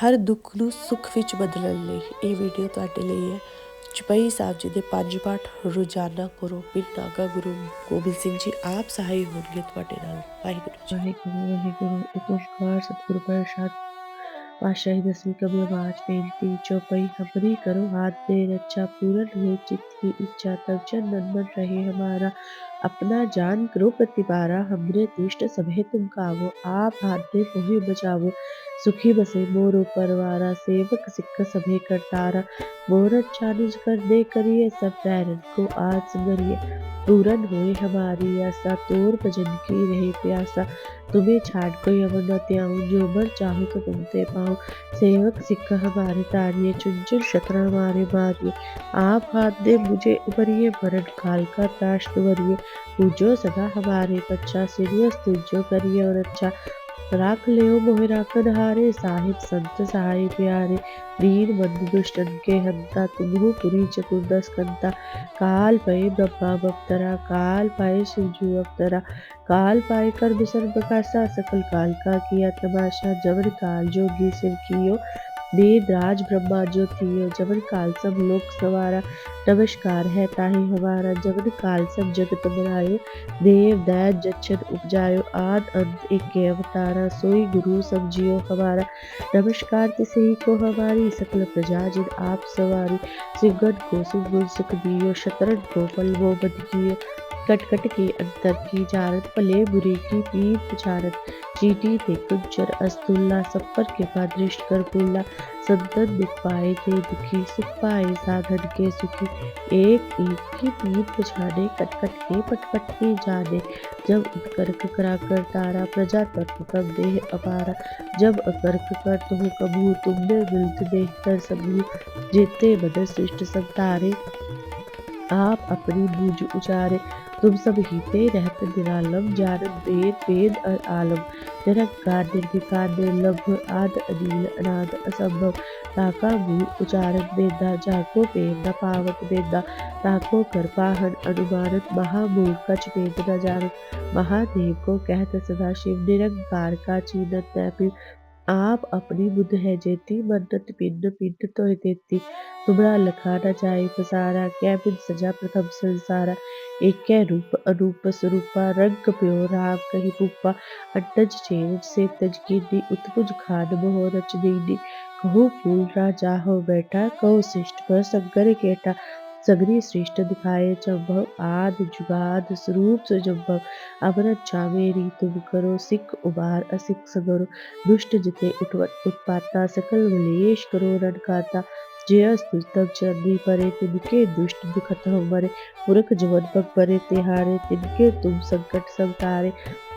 ਹਰ ਦੁੱਖ ਨੂੰ ਸੁੱਖ ਵਿੱਚ ਬਦਲਣ ਲਈ ਇਹ ਵੀਡੀਓ ਤੁਹਾਡੇ ਲਈ ਹੈ। ਚੁਪਈ ਸਾਹਿਬ ਜੀ ਦੇ 5 ਪਾਠ ਰੋਜ਼ਾਨਾ ਕਰੋ। ਬਿਨ ਨਾਗਾ ਗੁਰੂ ਗੋਬਿੰਦ ਸਿੰਘ ਜੀ ਆਪ ਸਹਾਈ ਹੋਣਗੇ ਤੁਹਾਡੇ ਨਾਲ। ਵਾਹਿਗੁਰੂ ਜੀ। ਵਾਹਿਗੁਰੂ ਵਾਹਿਗੁਰੂ ਇੱਕ ਓਂਕਾਰ ਸਤਿਗੁਰੂ ਪ੍ਰਸਾਦ पातशाही दसवीं कभी आवाज बेनती चौपाई हमरी करो हाथ दे रक्षा पूरन हुए चित्त की इच्छा तब चन मन रहे हमारा अपना जान करो प्रतिपारा हमरे दुष्ट सभे तुम कावो आप हाथ दे मोहि बचावो सुखी बसे मोर परवारा सेवक सिख सभे करतारा मोर अच्छा निज कर दे करिए सब पैरन को आज संगरिए पूरन होए हमारी आशा तोर भजन की रहे प्यासा तुम्हें छाड़ कोई अमर न त्याऊं जो मर चाहूं तो तुमते पाऊं सेवक सिख हमारे तारिये चुन चुन शत्र हमारे मारिए आप हाथ दे मुझे उबरिए मरण काल का त्राश दुवरिए पूजो सदा हमारे बच्चा सीरियस तुझो करिए और अच्छा राख लियो मोहि राखन हारे साहिब संत सहाय प्यारे दीन बंधु दुष्टन के हंता तुम्हु पुरी चतुर्दश कंता काल पाए ब्रह्मा बप्तरा काल पाए शिवजू अवतरा काल पाए कर बिसर प्रकाशा सकल काल का किया तमाशा जवन काल जोगी सिर कियो वेद राज ब्रह्मा जो थियो जवन काल सब लोक सवारा नमस्कार है ताहि हमारा जवन काल सब जगत बनायो देव दैत जच्छन उपजायो आद अंत एक अवतारा सोई गुरु सब जियो हमारा नमस्कार तिसे ही को हमारी सकल प्रजा जिन आप सवारी सिंगन को सिंगुन सुख दियो शतरन को फल वो बद कियो कटकट के अंतर की जारत भले बुरे की पीर पछारत चीटी ते कुंचर अस्तुल्ला सप्पर के बाद दृष्ट कर पुल्ला संतन दुख पाए थे दुखी सुख पाए साधन के सुखी एक की पीर पछाने कटकट के पटपट के जाने जब उत्कर्क करा कर तारा प्रजा तत्व कब देह अपारा जब अकर्क कर तुम कबू तुमने मिलत देह कर सबू जेते बदर सृष्ट सब तारे आप अपनी बूझ उचारे तुम सब हीते रहत निरालम जानत वेद वेद आलम निरंकार निर्विकार निर्लभ आद अनिल अनाद असंभव ताका मूल उचारन बेदा जाको पेम न पावत बेदा ताको कर पाहन अनुमानत महामूल कछ वेद न जानत महादेव को कहत सदा शिव निरंकार का चीनत न आप अपनी बुद्ध है जेती मन्नत पिंड पिंड तो देती तुमरा लखा न जाए पसारा कै बिन सजा प्रथम संसारा एक रूप अनूप स्वरूपा रंग प्यो राम कही रूपा अटज चेन से तज कीनी उत्पुज खान मोह रच दीनी कहो फूल राजा हो बैठा कहो श्रेष्ठ पर संकर केटा सगरी श्रेष्ठ दिखाए चंभव आद जुगाद स्वरूप सुजंभव अमरत चावेरी तुम करो सिख उबार असिख सगरो दुष्ट जिते उत्पाता सकल मलेश करो रणकाता जय स्तुतम चंदी परे तिनके दुष्ट दुखत हो मरे मूर्ख जवन पग परे तिहारे तिनके तुम संकट सब तारे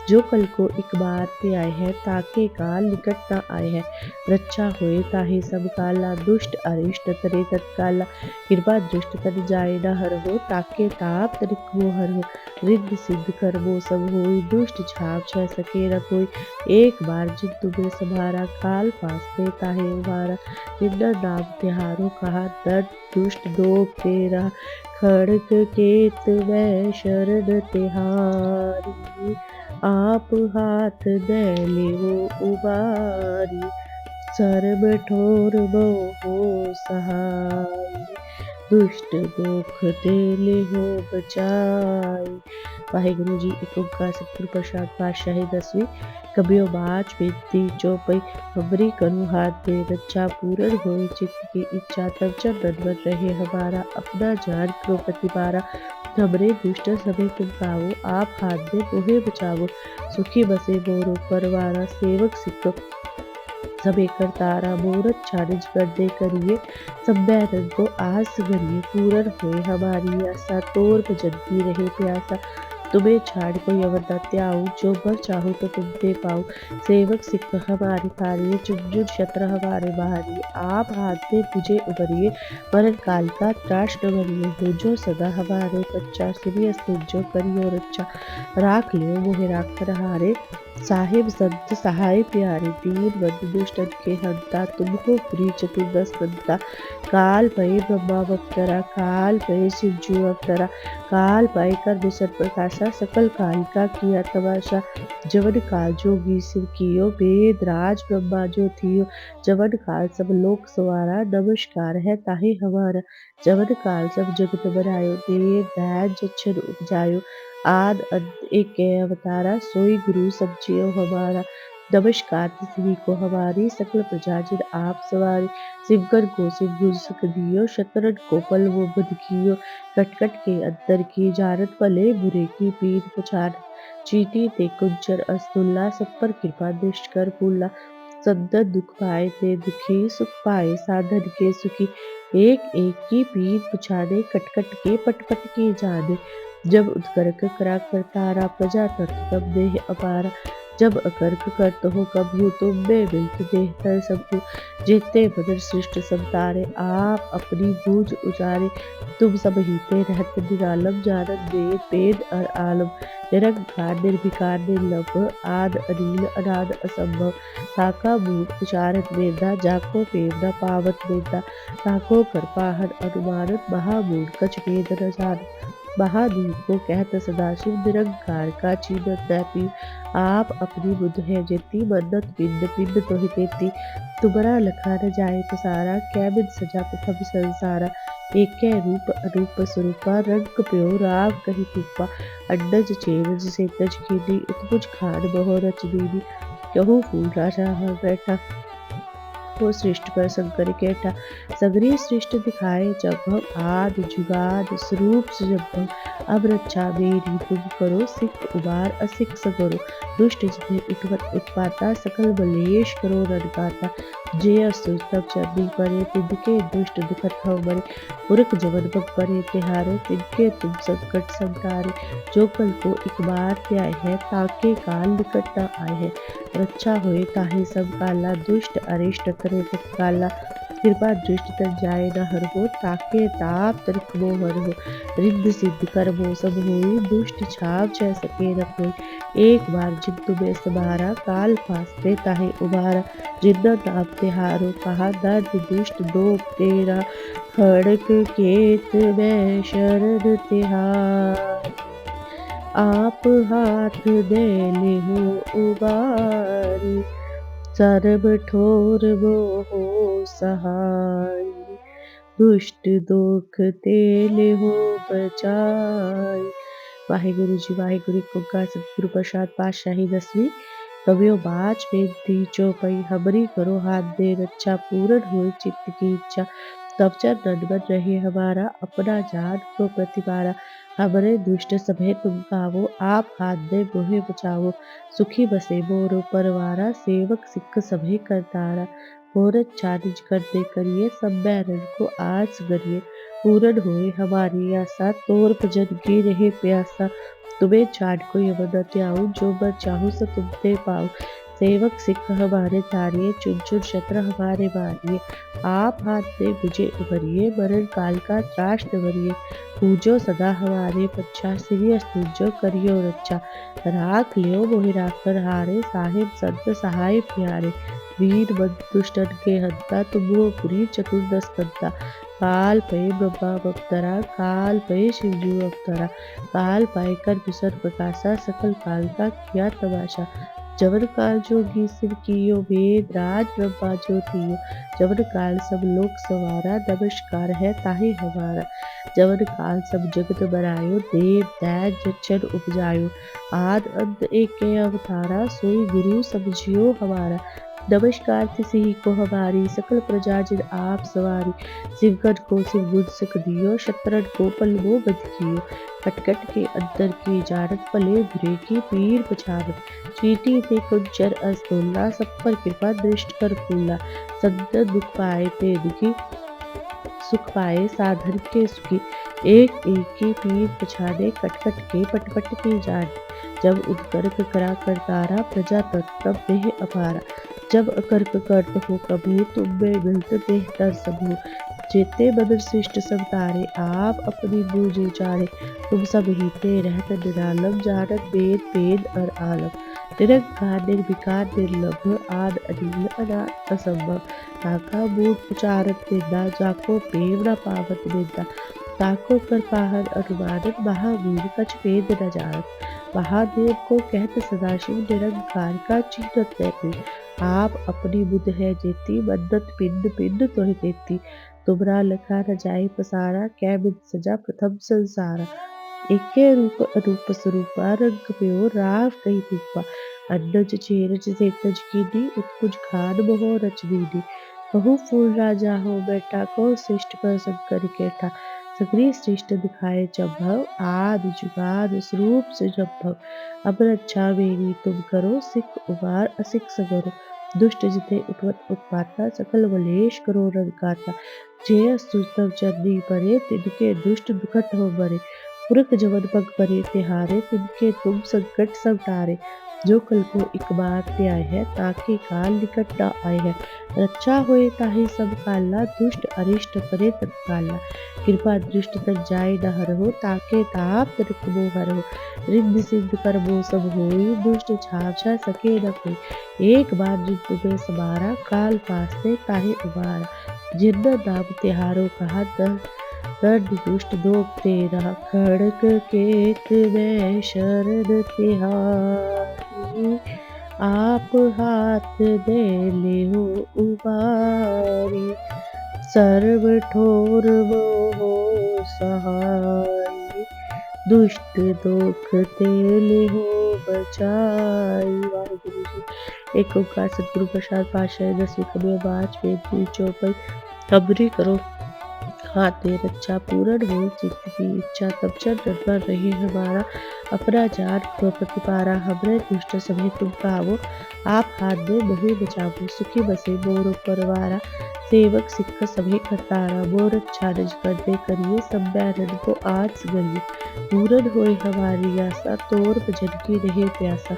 जो कल को एक बार ते आए हैं ताके काल निकट न आए हैं रक्षा होए ताहे सब काला दुष्ट अरिष्ट तरे तत्काला कृपा दृष्ट तन जाए न हर हो ताके ताप तनिक हो हर हो रिद्ध सिद्ध कर्मो सब होई दुष्ट छाप छह सके न कोई एक बार जिन तुम्हें संभारा काल पास ते ताहे उबारा जिन्ना नाम तिहारो कहा दर्द दुष्ट दोग तेरा खड़ग केत में शरण तिहारी आप हाथ दे लियो उबारी सर्ब ठोर हो सहाय दुष्ट दुख दिल हो बचाई। वाहिगुरु जी एक ओंकार सतगुरु प्रसाद पातशाही दसवीं कबियो बाज बेनती चौपाई हमरी करूँ हाथ दे रक्षा पूरन होए चित्त की इच्छा तब चंदन मन रहे हमारा अपना जान करो प्रतिपारा हमरे दुष्ट सभे तुम पाओ आप हाथ दे मोहे बचावो सुखी बसे मोरो परवारा सेवक सिख सभे करतारा मोरत छानिज कर दे करिए सब बैरन को आस करिए पूरन होए हमारी आशा तोर भजन की रहे प्यासा तुम्हें छाड़ कोई अवर न त्याऊं जो भर चाहो तो तुम दे पाओ सेवक सिख हमारे तारिये चुन शत्र हमारे बहारिए आप हाथ दे मुझे उबरिए मरण काल का त्राश न बनिए हो जो सदा हमारे बच्चा सीरियस तुझो करियो रक्षा राख लियो मोहे राख हारे साहिब संत सहाय प्यारे, दीन बंधु दुष्टन के हंता, तुमको प्रिय चतुर्दश कंता। काल भय ब्रह्मा अवतरा, काल भय शिवजू अवतरा, काल भय कर विसर प्रकाशा, सकल काल का किया तमाशा। जवन काल जोगी शिव कियो, वेद राज ब्रह्मा जो थियो। जवन काल सब लोक सवारा, नमस्कार है ताहि हमारा। जवन काल सब जगत बनायो, देव दैज जच्छन उपजायो। आद अंत एक अवतारा, सोई गुरु सब जियो हमारा। नमस्कार तिसरी को हमारी, सकल प्रजा जिन आप सवारी। सिमकर को सिम गुर सुख दियो, शतरन को पल वो बध कियो। कटकट के अंतर की जानत, भले बुरे की पीर पछान। चीटी ते कुंचर अस्तुल्ला, सब पर कृपा दृष्ट कर फूला। संतन दुख पाए ते दुखी, सुख पाए साधन के सुखी। एक एक की पीर पुछाने, कटकट के पट की जाने। जब उदकर्क करा करतारा, प्रजा तत्व तब देह अपारा। जब अकर्क करत हो कबहू, तुम में मिलत देह तर सबू। जेते बदर सृष्ट सब तारे, आप अपनी बूझ उजारे। तुम सब हीते रहत निरालम, जानत वेद वेद और आलम। निरंकार निर्विकार निर्लभ, आद अनिल अनाद असंभव। ताका मूढ़ उचारत वेदा, जाको प्रेम न पावत वेदा। ताको कृपाहन अनुमानत, महामूढ़ कछ वेद न जानत। महादेव को कहत सदाशिव, निरंकार का चीनत न पीव। आप अपनी बुद्ध है जेती, मन्नत पिंड पिंड तोहि तेती। तुमरा लखा न जाए पसारा, कै बिन सजा प्रथम संसारा। एकै रूप अनूप स्वरूपा, रंग प्यो राम कहि रूपा। अंडज चेरज सेतज कीनी, उत्पुज खान बहो रच दीनी। कहूँ फूल राजा हाँ बैठा, को सृष्ट पर शंकर कैठा। सगरी सृष्ट दिखाए जब हम, आदि जुगाद स्वरूप जब। अब रक्षा मेरी तुम करो, सिख उबार असिख सगरो। दुष्ट जिन्हें उठवत उत्पाता, सकल मलेश करो नरकाता। जे असुर तब चंदी परे, तिनके दुष्ट दुखत हव मरे। पुरख जवन बग परे तिहारे, तिनके तुम संकट संतारे। जो कल को एक बार त्याय है, ताके काल निकट न आए है। रक्षा होए ताहि सब काला, दुष्ट अरिष्ट करे तत्काला। कृपा दृष्टि तन जाए न हर हो, ताके ताप तनिक मोह हर हो। रिद्ध सिद्ध कर्मो सब होई, दुष्ट छाव छह सके न कोई। एक बार जिन तुम्हें समारा, काल फासते ताहि उबारा। जिन्ना नाम तिहारो कहा, दर्द दुष्ट दोप तेरा। खड़क केत में शरण तिहार, आप हाथ दे लेहो उबारी। सर्ब ठोर मोहो सहाय, दुष्ट दुख ते लेहो बचाई। वाहिगुरु जी वाहिगुरु एक ओंकार सतगुरु प्रसाद पातशाही दसवीं। कवियो बाच बेनती चौपई, हमरी करो हाथ दे रक्षा। पूर्ण हुए चित्त की इच्छा, तब चरण मन रहे हमारा। अपना जान को प्रतिपारा, हमरे दुष्ट सभे तुम कावो। आप हाथ दे मोहे बचावो। सुखी बसे मोरो परवारा, सेवक सिख सभे करतारा। मोरत चानिज करते करिए, सब बैरन को आस गरिए। पूरन होए हमारी आशा, तोर भजन की रहे प्यासा। तुम्हें चाट को यमन न त्याऊं, जो बर चाहूं सो तुम ते पाऊं। सेवक सिख हमारे तारिये, चुन चुन शत्र हमारे मारिये। आप हाथ दे मुझे उभरिए, मरण काल का त्रास न भरिए। पूजो सदा हमारे पच्छा, श्री अस्तुजो करियो रक्षा। राख लियो मोहि राखन हारे, साहिब संत सहाय प्यारे। वीर बंधु दुष्टन के हंता, तुमको पुरी चतुर्दश कंता। काल भय ब्रह्मा अवतरा, काल भय शिवजू अवतरा। काल पाए कर विसर प्रकाशा, सकल काल का किया तमाशा। जवन काल जोगी शिव कियो, वेद राज ब्रह्मा जो थियो। जवन काल सब लोक सवारा, नमस्कार है ताहि हमारा। जवन काल सब जगत बनायो, देव दैज जच्छन उपजायो। आद अंत एक अवतारा, सोई गुरु सब जियो हमारा। नमस्कार तिसही को हमारी, सकल प्रजा जिन आप सवारी। सिमकन को सिम गुण सुख दियो, शतरन को पल वो बध कियो। कटकट के अंतर की जानत, भले बुरे की पीर पछानत। चीटी ते कुंचर अस्तुल्ला, सब पर कृपा दृष्ट कर फूला। संतन दुख पाए ते दुखी, सुख पाए साधन के सुखी। एक एक की पीर पछाने, कटकट के पट की जाने। जब उदकर्क करा करतारा, प्रजा तब देह अपारा। जब अकर्क करत हो कबू, तुम में मिलत देह तर सबू। जेते बदर सृष्ट सब तारे, आप अपनी बूझ उचारे। तुम सब हीते रहत निरालम, जानत वेद वेद और आलम। निरंकार निर्विकार निर्लभ आद अनिल अनाथ असंभव ताका मूठ उचारत निंदा जाको प्रेम न पावत निंदा ताको कर पाहन अनुमानन महावीर कछ भेद न जानत महादेव को कहत सदाशिव निरंकार का चिन्हत रहते आप अपनी बुध है जेती मन्नत पिंड पिंड तोहि देती तुमरा लखा न जाए पसारा कै बिद सजा प्रथम संसारा एके रूप अरूप स्वरूपा रंग प्यो राव कई रूपा अन्नज चेरज सेतज कीनी उत्कुज खान मोह रच दीनी कहु फूल राजा हो बैठा को श्रेष्ठ कर शंकर केठा सगरी श्रेष्ठ दिखाए जब आदि जुगाद स्वरूप से जब अब रक्षा मेरी तुम करो सिख उबार असिख सगरो दुष्ट जिते उठवत उत्पाता सकल वलेश करो रंकाता जे सुतव चरनी परे तिनके दुष्ट दुखत हो मरे पुरख जवन पग परे तिहारे तिनके तुम संकट सब टारे जो कल को एक बार ते आए है ताके काल निकट न आए है रक्षा होए ताहि सब काला दुष्ट अरिष्ट करे तत्काला कृपा दृष्ट तक जाए न हरहो ताके ताप तनिक मोह हरहो रिद्धि सिद्ध कर्मो सब होई दुष्ट छाव सके न कोई एक बार जिन तुम्हें समारा काल पासते ताहे उबारा जिन नाम तिहारो कहा दंड दुष्ट दोप तेरा खड़क केत में शरण तिहारी आप हाथ दे ले हो उबारी सर्व ठोर वो हो सहाय दुष्ट दुख तेले हो बचाई। वाहिगुरु जी। एक ओंकार सतगुरु प्रसाद पातशाही 10वीं कभी बाज बेदी चौपाई खबरी करो हाथ दे रक्षा पूर्ण हो चित्त की इच्छा तब चल पर रही हमारा अपना जान प्रपति पारा हमरे दुष्ट सभी तुम पावो आप हाथ दे मोहि बचावो सुखी बसे मोर परवारा सेवक सिख सभी करतारा मोर अच्छा निज कर दे करिए सब बैरन को आज गलिए पूरन होए हमारी आशा तोर भजन की रहे प्यासा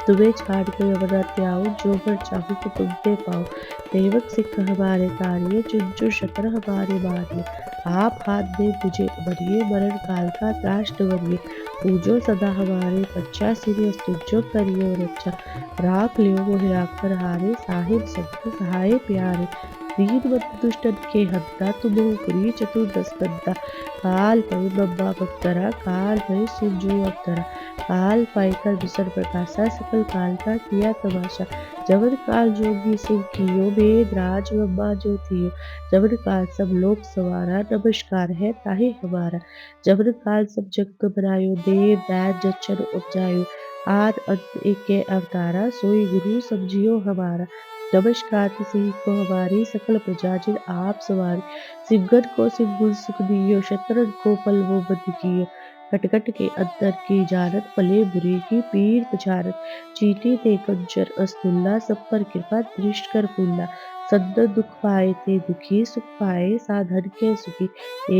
तुम्हें छाड़ कर अवरा त्याओ जो पर चाहूं कि तुम पे पाओ सेवक सिख हमारे तारिये चुन चुन शतर हमारे मारिए आप हाथ में मुझे उबरिए मरण काल का त्राश न बनिए पूजो सदा हमारे बच्चा सिरे तुझो करिए और अच्छा राख लियो वो हिराक कर हारे साहिब संत सहाय प्यारे दीन मत दुष्टन के हद्दा तुम पुरी चतुर्दश गद्दा काल पै बब्बा भक्तरा काल पै सुजो अवतरा काल पाई कर विसर प्रकाशा सकल काल का किया तमाशा जवन काल जोगी सिंह कियो वेद राज ब्रह्मा जो थियो जवन काल सब लोक सवारा नमस्कार है ताहि हमारा जवन काल सब जग को बनायो देव दैत जचन उपजायो आद अंत एक के अवतारा सोई गुरु समझियो हमारा नमस्कार किसी को हमारी सकल प्रजा जिन आप सवारी सिमगन को सिमगुल सुख दियो शत्रन को पल वो बद कियो कटकट के अंतर की जानत पले बुरे की पीर पछारत चीटी ते कंचर अस्तुल्ला सब पर कृपा दृष्ट कर फूला सद्द दुख पाए ते दुखी सुख पाए साधन के सुखी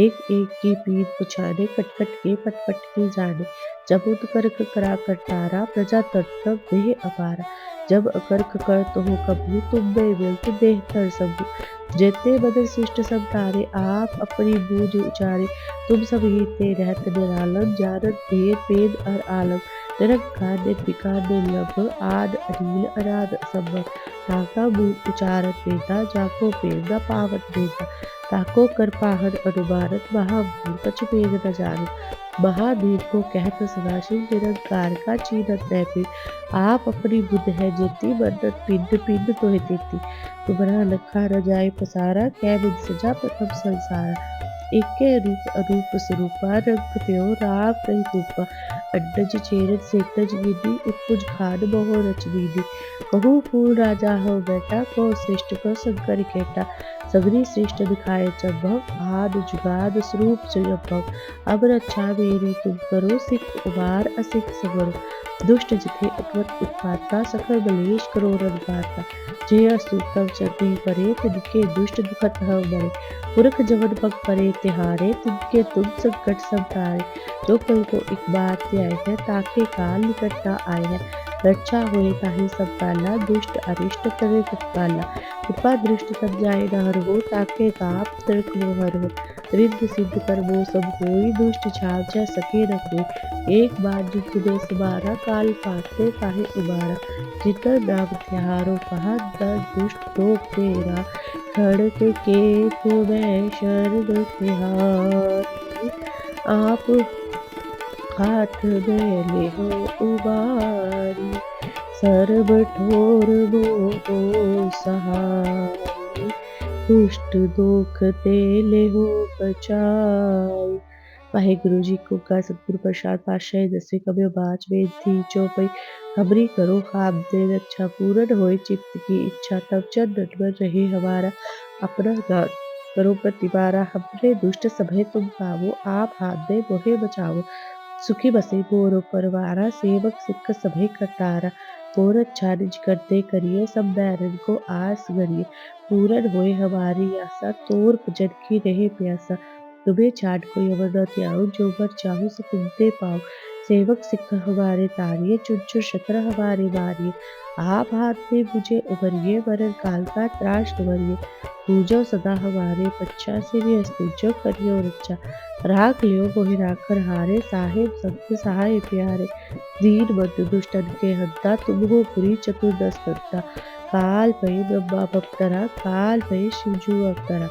एक एक की पीर पुछाने कटकट के पटपट की जाने जब उत्कर्क करा करतारा प्रजा तत्व देह अपारा जब अकर्क कर तो हो कभू तुम मिलत देह तर सबू जेते बदल सृष्ट सब तारे आप अपनी बूझ उचारे तुम सब हीते रहत निरालम जानत भेद भेद और आलम निरंकार निर्विकार निर्लभ आद अनिल अनाद असंभव ताका मूल उचारत देता जाको प्रेरणा पावत देता ताको कर पाहन अनुमानत महामूल कछ भेद न जानत महादेव को कहत सदाशिव निरंकार का चीनत रहते आप अपनी बुद्ध है जेती मन्नत पिंड पिंड तोहि देती तुम्हारा लखा न जाए पसारा कै बिन सजा प्रथम संसारा एके रूप अरूप स्वरूपा रंग प्यो राव कई रूपा अड्डज चेरत सेतज गिनी उत्कुज खान मोह रच दीनी कहू फूल राजा हो बैठा को श्रेष्ठ को शंकर केटा सगरी श्रेष्ठ दिखाए चंभव आद जुगाद स्वरूप सुजभव अब रक्षा मेरी तुम करो सिख उबार असिख सवरो दुष्ट जिथे उठवत उत्पाता सकल बलेश करो रंगाता जे अस्तुतम चरनी परे तिनके दुष्ट दुखत ह मरे पुरख जवन पग परे तिहारे तिनके तुम संकट सब टारे जो कल को एक बार ते आए हैं ताके काल निकट न आए हैं रक्षा हुए ताहि सब काला दुष्ट अरिष्ट करे तत्काला कृपा दृष्टि तब जाए न हर हो ताके ताप तर्क मोहर हो रिद्ध सिद्ध कर्मों सब होई, दुष्ट छाव छ सके न कोई। एक बार जित में समारा, काल फासते ताहि उबारा। जितर नाम तिहारो कहा, दर दुष्ट लोक तेरा। खड़ग केत में शरण तिहारी, आप हाथ में लेहो उबारी। सर्व ठोर मोह सहाय, दुष्ट दोख ते लेहो बचाई। वाहिगुरु जी को का सतगुरु प्रसाद पातशाही दसवीं कभी बाच बेनती चौपई। हमरी करो खाब दे रक्षा, पूर्ण होए चित्त की इच्छा। तब चरण में रहे हमारा, अपना दान करो प्रतिबारा। हमरे दुष्ट सभय तुम पावो, आप हाथ दे मोहे बचाओ। सुखी बसे मोरो परवारा, सेवक सिख सभय करतारा। और अच्छा निज करते करिए, सब बैरन को आस गरिए। पूरन होए हमारी आशा, तोर भजन की रहे प्यासा। तुम्हें छाड़ कोई अवर न त्याऊं, जो वर चाहूं सो तुमते पाऊं। सेवक सिख हमारे तारिये, चुन चुन शत्र हमारे मारिये। आप हाथ में मुझे उभरिए, मरण काल का त्रास निवारिये। पूजो सदा हमारे पच्चा, सिर पूजो करियो रक्षा। राख लियो मोहि राखन हारे, साहेब संत सहाय प्यारे। दीन बंधु दुष्टन के हंता, तुम हो पुरी चतुर्दश दंता। काल भय ब्रह्मा बप्तरा, काल भय शिवजू अवतरा।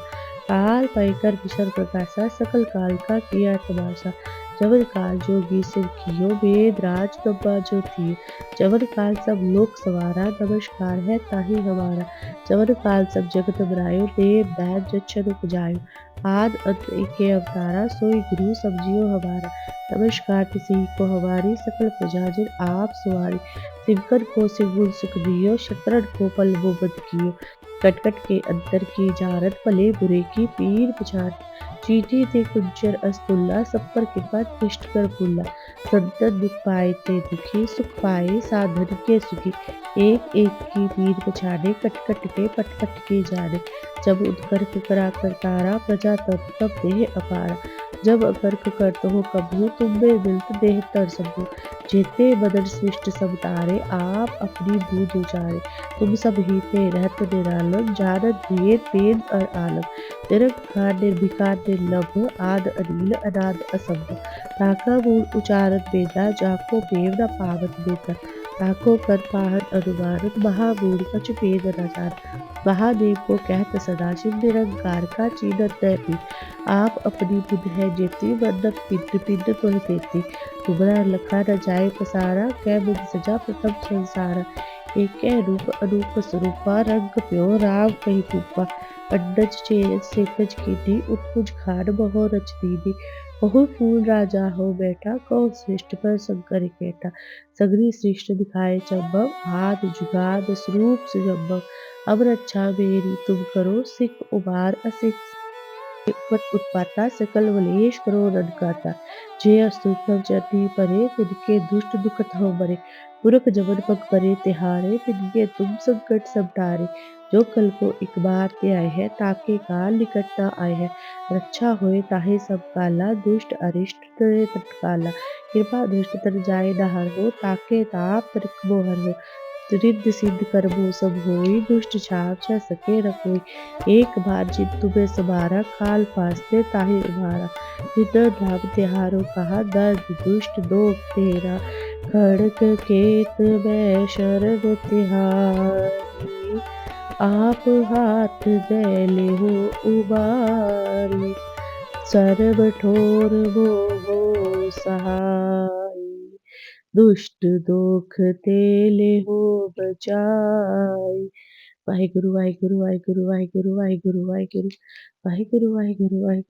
काल भय कर विशर प्रकाशा, सकल काल का किया तमाशा। जवन काल जोगी सिर कियो, वेद राज ब्रह्मा जो थियो। जवन काल सब लोक सवारा, नमस्कार है ताहि हमारा। जवन काल सब जगत बनायो, देव दानव जच्छन उपजायो। आद अंत एके अवतारा, सोई गुरु समझियो हमारा। नमस्कार तिसि को हमारी, सकल प्रजाजन आप सवारी। सिमकन को सिंह सुख दियो, शतरन को पल वो बद कियो। कटकट के अंतर की जानत, भले बुरे की पीर पछान। चींटी ते कुंचर अस्तुल्ला, सब पर कृपा दृष्ट कर फूला। संतन दुख पाए ते दुखी, सुख पाए साधन के सुखी। एक एक की पीर पछाने, कटकट के पटपट के जाने। जब उदकर्क करा करतारा, प्रजा तब तब देह अपारा। जब अकर्क करत हो कबहू, तुम में मिलत देह तर सबू। जेते बदन सृष्ट सब तारे, आप अपनी बूझ उचारे। तुम सब ही ते रहत निरालम, जानत भेद वेद और आलम। निरंकार निर्विकार निर्लभ, आद अनिल अनाद असंभ। ताका मूल उचारत वेदा, जाको पेव न पावत बेता। ताको कर पाहन अनुमानत, महामूढ़ कछु भेद न जान। महादेव को कहत सदाशिव, निरंकार का चीनत न भी। आप अपनी बुध है जेती, मन्नत पिंड पिंड तोहि देती। तुमरा लखा न जाए पसारा, कै बिद सजा प्रथम संसारा। एकै रूप अनूप स्वरूपा, रंग प्यो राम कहि भूपा। अंडज चेरज सेतज कीनी, उत्पुज खान बहो रच दीनी। बहु फूल राजा हो बैठा, कौ श्रेष्ठ पर शंकर केटा। सगरी सृष्टि दिखाए चंबव, आदि जुगाद स्वरूप सुजम्बव। अब रक्षा मेरी तुम करो, सिख उबार असिख पत उत्पाता। सकल वलेश करो रन काता। जे अस्तुतम चरनी परे, तिनके दुष्ट दुखत हो मरे। पुरख जमन पग परे तिहारे, तिनके तुम संकट सब टारे। जो कल को एक बार ते आए हैं, ताके काल निकट न आए हैं। रक्षा होए ताहि सब काला, दुष्ट अरिष्ट तरे तत्काला। कृपा दृष्ट तर जाए न हरहु, ताके ताप तरिक मोहर हो। रिद्ध सिद्ध कर्मों सब होई, दुष्ट छाव छ सके न कोई। एक बार जितु में समारा, काल फासते ताहि उबारा। जितर नाम तिहारो कहा, दर्द दुष्ट दोख तेरा। खड़ग केत में शरण तिहारी, आप हाथ दे लेहो उबारी। सर्व ठोर मोह सहाय, दुष्ट दोख ते लेहो बचाई। वाहिगुरु वाहिगुरु वाहिगुरु वाहिगुरु वाहिगुरु वाहिगुरु वाहिगुरु वाहिगुरु वाहिगुरु।